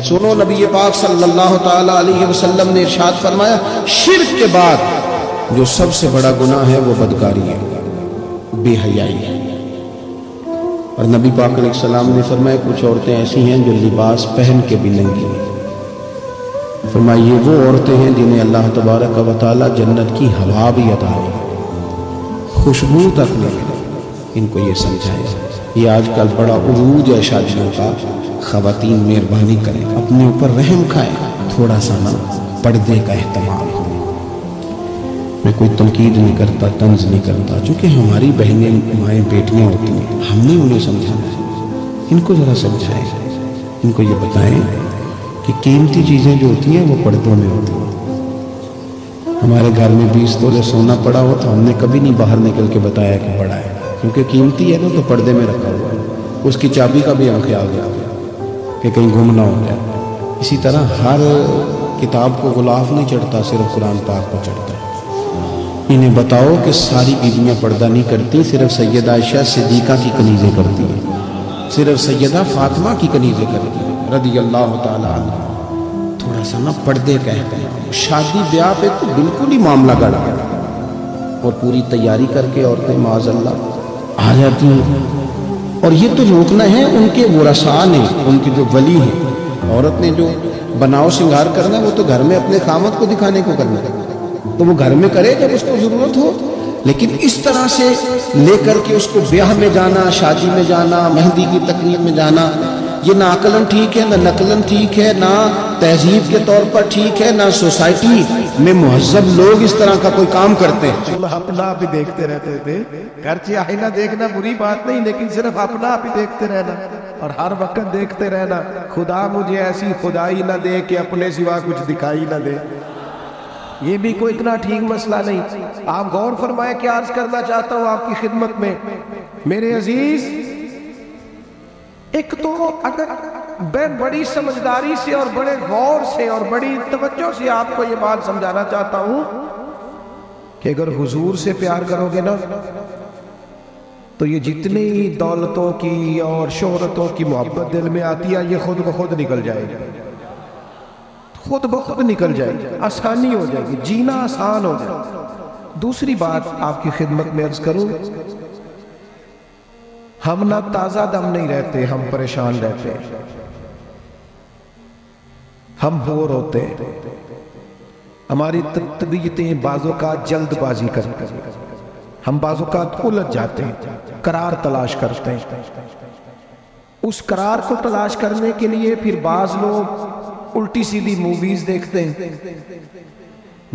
سنو نبی پاک صلی اللہ تعالی علیہ وسلم نے ارشاد فرمایا شرک کے بعد جو سب سے بڑا گناہ ہے وہ بدکاری ہے، بے حیائی ہے۔ اور نبی پاک علیہ السلام نے فرمایا کچھ عورتیں ایسی ہیں جو لباس پہن کے بھی ننگی ہیں۔ فرمایا یہ وہ عورتیں ہیں جنہیں اللہ تبارک و تعالی جنت کی ہوا بھی عطا ہے، خوشبو تک نہیں ملے۔ ان کو یہ سمجھائیں۔ یہ آج کل بڑا عروج ہے شادیوں کا، خواتین مہربانی کریں، اپنے اوپر رحم کھائیں، تھوڑا سا نا پردے کا اہتمام ہو۔ میں کوئی تنقید نہیں کرتا، طنز نہیں کرتا، چونکہ ہماری بہنیں مائیں بیٹیاں ہوتی ہیں، ہم نے انہیں سمجھانا۔ ان کو ذرا سمجھائیں، ان کو یہ بتائیں کہ قیمتی چیزیں جو ہوتی ہیں وہ پردوں میں ہوتی ہیں۔ ہمارے گھر میں 20 تولے سونا پڑا ہو تو ہم نے کبھی نہیں باہر نکل کے بتایا کہ بڑا ہے، کیونکہ قیمتی ہے نا تو پردے میں رکھا ہوا ہے۔ اس کی چابی کا بھی ہم خیال رکھیں کہ کہیں گم نہ ہو جائے۔ اسی طرح ہر کتاب کو غلاف نہیں چڑھتا، صرف قرآن پاک کو چڑھتا ہے۔ انہیں بتاؤ کہ ساری بیویاں پردہ نہیں کرتی، صرف سیدہ عائشہ صدیقہ کی کنیزیں کرتی ہیں، صرف سیدہ فاطمہ کی کنیزیں کرتی ہیں رضی اللہ تعالی عنہ۔ تھوڑا سا نا پردے کہتے ہیں۔ شادی بیاہ پہ تو بالکل ہی معاملہ گڑا ہے، اور پوری تیاری کر کے عورتیں معاذ اللہ آ جاتی ہیں۔ اور یہ تو روکنا ہے ان کے ورثاء نے، ان کے جو ولی ہیں۔ عورت نے جو بناؤ سنگار کرنا ہے وہ تو گھر میں اپنے خامد کو دکھانے کو کرنا ہے، تو وہ گھر میں کرے جب اس کو ضرورت ہو۔ لیکن اس طرح سے لے کر کے اس کو بیاہ میں جانا، شادی میں جانا، مہندی کی تقریب میں جانا، یہ نہ عقلاً ٹھیک ہے، نہ نقلاً ٹھیک ہے، نہ تہذیب کے طور پر ٹھیک ہے، نہ سوسائٹی میں مہذب لوگ اس طرح کا کوئی کام کرتے ہیں۔ اپنا آپ ہی دیکھتے رہتے تھے، گرچہ آئینہ دیکھنا بری بات نہیں، لیکن صرف اپنا آپ ہی دیکھتے رہنا اور ہر وقت دیکھتے رہنا خدا مجھے ایسی خدائی نہ دے کہ اپنے سوا کچھ دکھائی نہ دے۔ یہ بھی کوئی اتنا ٹھیک مسئلہ نہیں۔ آپ غور فرمائیں کہ عرض کرنا چاہتا ہوں آپ کی خدمت میں میرے عزیز، ایک تو اگر میں بڑی سمجھداری سے اور بڑے غور سے اور بڑی توجہ سے آپ کو یہ بات سمجھانا چاہتا ہوں کہ اگر حضور سے پیار کرو گے نا تو یہ جتنی دولتوں کی اور شہرتوں کی محبت دل میں آتی ہے یہ خود بخود نکل جائے گی، خود بخود نکل جائے گی، آسانی ہو جائے گی، جینا آسان ہو جائے گی۔ دوسری بات آپ کی خدمت میں عرض کروں، ہم نہ تازہ دم نہیں رہتے، ہم پریشان رہتے ہیں، ہم بور ہوتے ہیں، ہماری طبیعتیں بعض اوقات جلد بازی کرتے ہیں، ہم بعض اوقات الجھ جاتے ہیں، قرار تلاش کرتے ہیں۔ اس قرار کو تلاش کرنے کے لیے پھر بعض لوگ الٹی سیدھی موویز دیکھتے ہیں،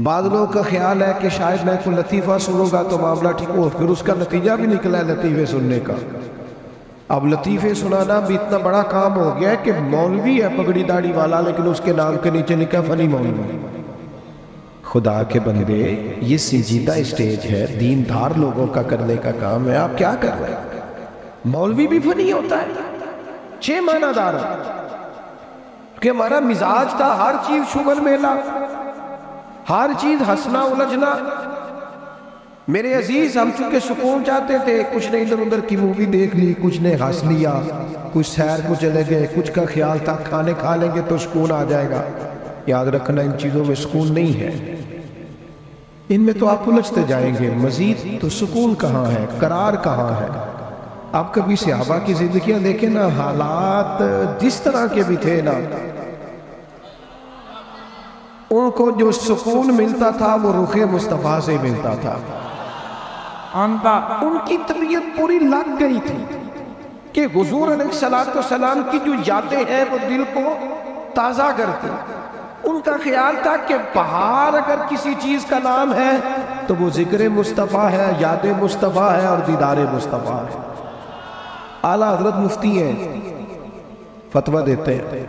بعض لوگوں کا خیال ہے کہ شاید میں کوئی لطیفہ سنوں گا تو معاملہ ٹھیک ہو، پھر اس کا نتیجہ بھی نکلا ہے لطیفے سننے کا۔ اب لطیفے سنانا بھی اتنا بڑا کام ہو گیا ہے کہ مولوی ہے پگڑی داڑھی والا لیکن اس کے نام کے نیچے لکھا فنی مولوی۔ خدا کے بندے، یہ سنجیدہ اسٹیج ہے، دیندار لوگوں کا کرنے کا کام ہے، آپ کیا کر رہے ہیں؟ مولوی بھی فنی ہوتا ہے، 6 معنی دار کہ ہمارا مزاج تھا ہر چیز شغل میلہ، ہر چیز ہنسنا الجھنا۔ میرے عزیز، ہم چونکہ سکون چاہتے تھے، کچھ نے ادھر ادھر کی مووی دیکھ لی، کچھ نے ہنس لیا، کچھ سیر کو چلے گئے، کچھ کا خیال تھا کھانے کھا لیں گے تو سکون آ جائے گا۔ یاد رکھنا ان چیزوں میں سکون نہیں ہے، ان میں تو آپ الجھتے جائیں گے، مزید تو سکون کہاں ہے، قرار کہاں ہے؟ آپ کبھی صحابہ کی زندگیاں دیکھیں نا، حالات جس طرح کے بھی تھے نا، ان کو جو سکون ملتا تھا وہ رخ مصطفیٰ سے ملتا تھا۔ ان کی طبیعت پوری لگ گئی تھی کہ حضور علیہ السلام کی جو یادیں ہیں وہ دل کو تازہ کرتی۔ ان کا خیال تھا کہ بہار اگر کسی چیز کا نام ہے تو وہ ذکر مصطفیٰ ہے، یاد مصطفیٰ ہے اور دیدار مصطفیٰ ہے۔ اعلیٰ حضرت مفتی ہیں، فتویٰ دیتے ہیں،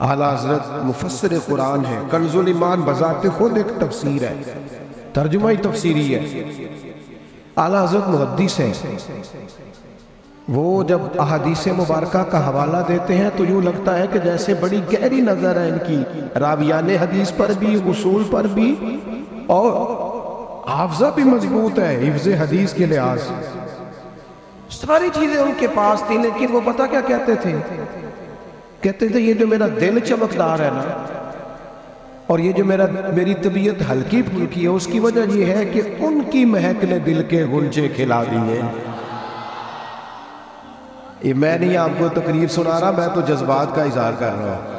اعلیٰ حضرت مفسر قرآن ہے، کنز الایمان بذات خود ایک تفسیر ہے، ترجمہ ہی تفسیری ہے۔ اعلیٰ حضرت محدث ہیں، وہ جب احادیث مبارکہ کا حوالہ دیتے ہیں تو یوں لگتا ہے کہ جیسے بڑی گہری نظر ہے ان کی، راویان حدیث پر بھی، اصول پر بھی، اور حافظہ بھی مضبوط ہے حفظ حدیث کے لحاظ سے۔ ساری چیزیں ان کے پاس تھیں، لیکن وہ پتہ کیا کہتے تھے کہتے تھے یہ جو میرا دل چمکدار ہے نا، اور یہ جو میری طبیعت ہلکی پھلکی ہے، اس کی وجہ یہ ہے کہ ان کی مہک نے دل کے غنچے کھلا دیے۔ یہ میں نہیں آپ کو تقریر سنا رہا، میں تو جذبات کا اظہار کر رہا ہوں۔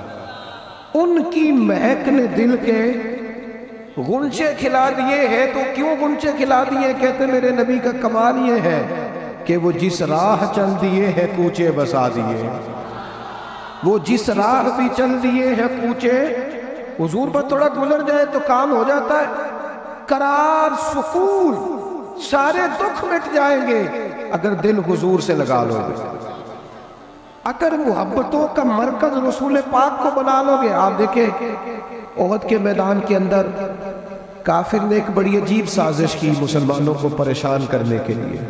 ان کی مہک نے دل کے غنچے کھلا دیے ہیں۔ تو کیوں غنچے کھلا دیے؟ کہتے میرے نبی کا کمال یہ ہے کہ وہ جس راہ چل دیے ہیں کوچے بسا دیے، وہ جس راہ بھی چل دیے ہیں کوچے، حضور پر تھوڑا گزر جائے تو کام ہو جاتا ہے، قرار، سکون، سارے دکھ مٹ جائیں گے اگر دل حضور سے لگا لو گے، اگر محبتوں کا مرکز رسول پاک کو بنا لو گے۔ آپ دیکھیں احد کے میدان کے اندر کافر نے ایک بڑی عجیب سازش کی مسلمانوں کو پریشان کرنے کے لیے،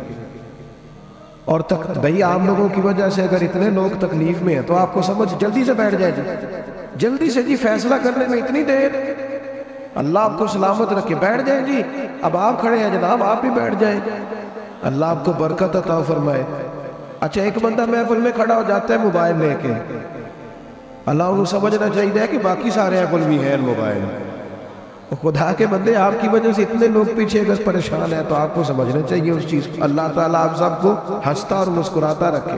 اور بھئی آپ لوگوں کی وجہ سے اگر اتنے لوگ تکلیف میں ہیں تو آپ کو سمجھ جلدی سے بیٹھ جائے جلدی سے جی، فیصلہ کرنے میں اتنی دیر، اللہ آپ کو سلامت رکھے، بیٹھ جائیں جی، اب آپ کھڑے ہیں جناب آپ بھی بیٹھ جائیں، اللہ آپ کو برکت عطا فرمائے۔ اچھا ایک بندہ محفل میں کھڑا ہو جاتا ہے موبائل لے کے، اللہ انہوں سمجھنا چاہیے کہ باقی سارے ایپل بھی ہیں موبائل، خدا کے بندے آپ کی وجہ سے اتنے لوگ پیچھے اگر پریشان ہیں تو آپ کو سمجھنا چاہیے اس چیز کو۔ اللہ تعالیٰ آپ سب کو ہنستا اور مسکراتا رکھے۔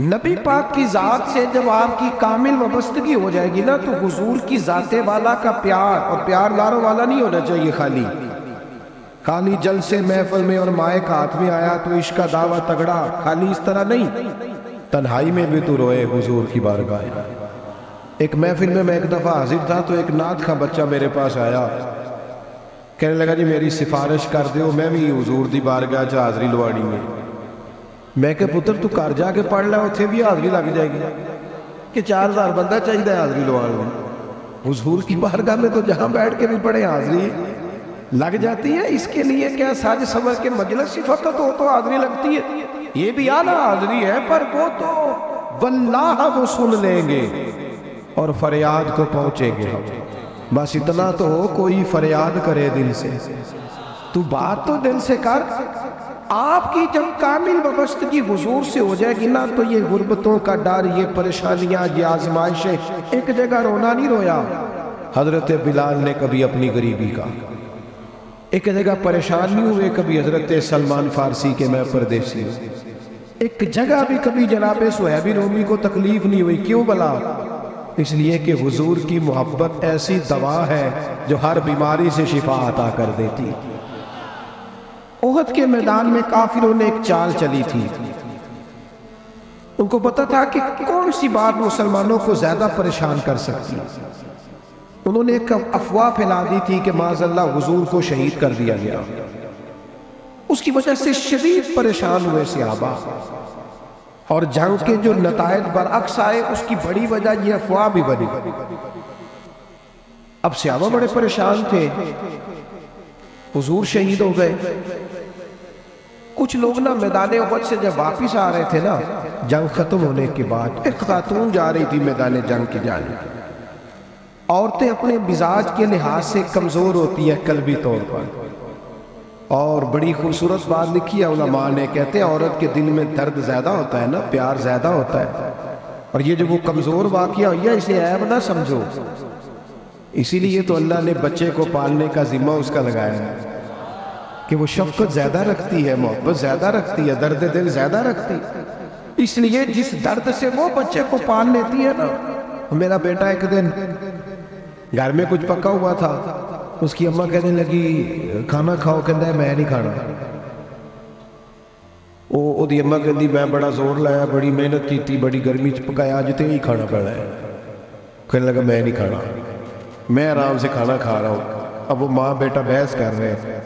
نبی پاک کی ذات سے جب آپ کی کامل وابستگی ہو جائے گی نا تو حضور کی ذات والا کا پیار، اور پیار ناروں والا نہیں ہونا چاہیے خالی جلسے محفل میں اور مائک ہاتھ میں آیا تو عشق کا دعویٰ تگڑا، خالی اس طرح نہیں، تنہائی میں بھی تو روئے حضور کی بارگاہ۔ ایک محفل میں ایک دفعہ حاضر تھا تو ایک نعت کا بچہ میرے پاس آیا، کہنے لگا جی میری سفارش کر دیو، میں بھی حضور دی بارگاہ چ حاضری لوانی ہے۔ میں کہ پتر تو گھر جا کے پڑھ لے، اتنے بھی حاضری لگ جائے گی کہ 4000 بندہ چاہیے حاضری لوان میں، حضور کی بارگاہ میں تو جہاں بیٹھ کے بھی پڑھے حاضری لگ جاتی ہے۔ اس کے لیے کیا ساج سمجھ کے مجلس کی فقط ہو تو حاضری لگتی ہے، یہ بھی اعلیٰ حاضری ہے، پر وہ تو واللہ وہ سن لیں گے اور فریاد کو پہنچیں گے۔ بس اتنا تو ہو کوئی فریاد کرے دل سے، تو بات تو دل سے کر۔ آپ کی جب کامل وابستگی حضور سے ہو جائے گی نا تو یہ غربتوں کا ڈر، یہ پریشانیاں، یہ آزمائشیں، ایک جگہ رونا نہیں رویا حضرت بلال نے کبھی اپنی غریبی کا، ایک جگہ پریشان نہیں ہوئے کبھی حضرت سلمان فارسی کے میں پردیسی، ایک جگہ بھی کبھی جناب صہیب رومی کو تکلیف نہیں ہوئی۔ کیوں بلا؟ اس لیے کہ حضور کی محبت ایسی دوا ہے جو ہر بیماری سے شفا عطا کر دیتی۔ احد کے میدان میں کافروں نے ایک چال چلی تھی، ان کو پتا تھا کہ کون سی بات مسلمانوں کو زیادہ پریشان کر سکتی۔ انہوں نے ایک افواہ پھیلا دی تھی کہ معاذ اللہ حضور کو شہید کر دیا گیا، اس کی وجہ سے شدید پریشان ہوئے صحابہ، اور جنگ کے جو نتائج برعکس آئے اس کی بڑی وجہ یہ افواہ بھی بنی۔ اب صحابہ بڑے پریشان تھے، حضور شہید ہو گئے۔ کچھ لوگ نا میدان احد سے جب واپس آ رہے تھے نا جنگ ختم ہونے کے بعد، ایک خاتون جا رہی تھی میدان جنگ کی جانب۔ عورتیں اپنے مزاج کے لحاظ سے کمزور ہوتی ہے قلبی طور پر، اور بڑی خوبصورت بات لکھی ہے علماء نے، کہتے ہیں عورت کے دل میں درد زیادہ ہوتا ہے نا، پیار زیادہ ہوتا ہے، اور یہ جو وہ کمزور واقعہ ہوئی ہے اسے عیب نہ سمجھو، اسی لیے تو اللہ نے بچے کو پالنے کا ذمہ اس کا لگایا ہے کہ وہ شفقت زیادہ رکھتی ہے، محبت زیادہ رکھتی ہے، درد دل زیادہ رکھتی ہے، اس لیے جس درد سے وہ بچے کو پال لیتی ہے نا۔ میرا بیٹا ایک دن گھر میں کچھ پکا ہوا تھا، اس کی اماں کہنے لگی کھانا کھاؤ، کہتا ہے میں نہیں کھانا۔ وہ دی اماں کہتی میں بڑا زور لایا، بڑی محنت کی تھی، بڑی گرمی چ پکایا، اج تے ہی کھانا پڑا ہے۔ کہنے لگا میں نہیں کھانا، میں آرام سے کھانا کھا رہا ہوں۔ اب وہ ماں بیٹا بحث کر رہے ہیں،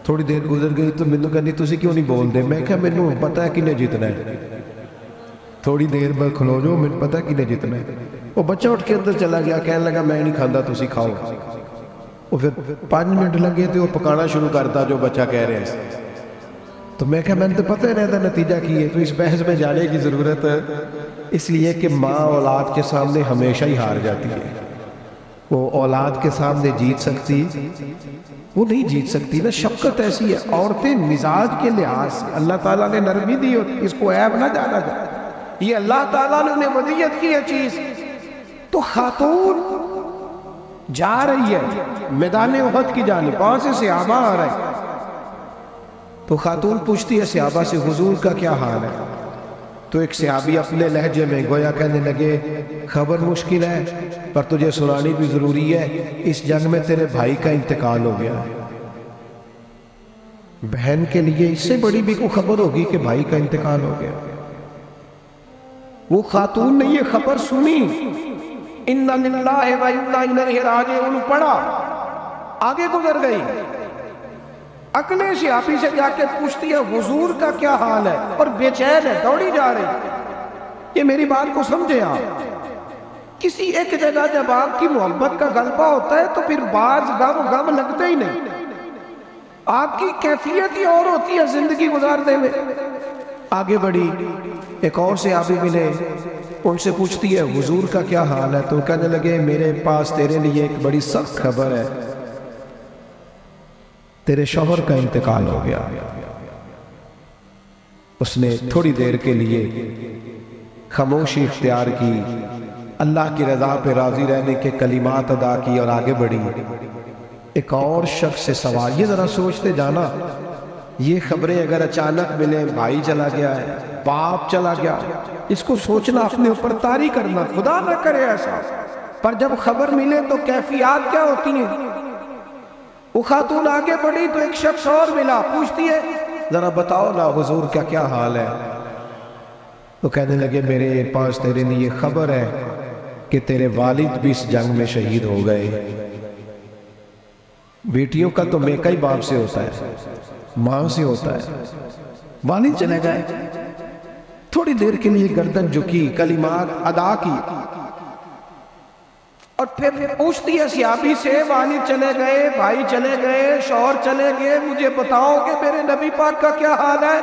تھوڑی دیر گزر گئی تو مینوں کہندی تسی کیوں نہیں بول دے؟ میں کہا مینوں پتہ ہے کنے جیتنا ہے، تھوڑی دیر بعد کھلو جاؤ، مینوں پتہ ہے کنے جیتنا ہے۔ وہ بچہ اٹھ کے اندر چلا گیا، کہنے لگا میں نہیں کھاندا، تسی کھاؤ۔ وہ پھر 5 منٹ لگے تو وہ پکانا شروع کرتا جو بچہ کہہ رہے ہیں، تو میں کہا میں نے تو پتہ نہیں تھا نتیجہ کی ہے، تو اس بحث میں جانے کی ضرورت ہے، اس لیے کہ ماں اولاد کے سامنے ہمیشہ ہی ہار جاتی ہے۔ وہ اولاد کے سامنے جیت سکتی، وہ نہیں جیت سکتی نا، شفقت ایسی ہے۔ عورتیں مزاج کے لحاظ سے اللہ تعالیٰ نے نرمی دی ہوتی، اس کو عیب نہ جانا جائے۔ یہ اللہ تعالیٰ نے انہیں ودیت کی ہے چیز. تو خاتون جا رہی ہے میدان احد کی جانب، وہاں سے صحابہ آ رہے ہیں. تو خاتون پوچھتی ہے صحابہ سے حضور کا کیا حال ہے؟ تو ایک صحابی اپنے لہجے میں گویا کہنے لگے خبر مشکل ہے پر تجھے سنانی بھی ضروری ہے، اس جنگ میں تیرے بھائی کا انتقال ہو گیا ہے. بہن کے لیے اس سے بڑی بھی کوئی خبر ہوگی کہ بھائی کا انتقال ہو گیا. وہ خاتون نے یہ خبر سنی، اِنَّ لِلَّهِ وَإِنَّا إِلَيْهِ رَاجِعُونَ پڑھا، آگے گزر گئی. اگلے صحابی سے جا کے پوچھتی ہے حضور کا کیا حال ہے، اور بے چین ہے، دوڑی جا رہی. یہ میری بات کو سمجھے آپ، کسی ایک جگہ جب آپ کی محبت کا غلبہ ہوتا ہے تو پھر بعض غم لگتے ہی نہیں. آپ کی کیفیت ہی اور ہوتی ہے زندگی گزارنے میں. آگے بڑھی، ایک اور صحابی ملے، ان سے پوچھتی ہے حضور کا کیا حال ہے. تو کہنے لگے میرے پاس تیرے لیے ایک بڑی سخت خبر ہے، تیرے شوہر کا انتقال ہو گیا. اس نے تھوڑی دیر کے لیے خاموشی اختیار کی، اللہ کی رضا پہ راضی رہنے کے کلمات ادا کی اور آگے بڑھی. ایک اور شخص سے سوال، یہ ذرا سوچتے جانا، یہ خبریں اگر اچانک ملے، بھائی چلا گیا ہے، باپ چلا گیا، اس کو سوچنا، اپنے اوپر طاری کرنا، خدا نہ کرے ایسا. پر جب خبر ملے تو کیفیات کیا ہوتی ہیں. وہ خاتون آگے بڑھی تو ایک شخص اور ملا، پوچھتی ہے ذرا بتاؤ نا حضور کا کیا حال ہے. تو کہنے لگے میرے پاس تیرے لیے خبر ہے کہ تیرے والد بھی اس جنگ میں شہید ہو گئے. بیٹیوں کا تو میکا ہی باپ سے ہوتا ہے، ماں سے ہوتا ہے. والد چلے گئے. تھوڑی دیر کے لیے گردن جھکی، کلمات ادا کی، اور پھر پوچھتی ہے صحابی سے والد چلے گئے، بھائی چلے گئے، شوہر چلے گئے، مجھے بتاؤ کہ میرے نبی پاک کا کیا حال ہے.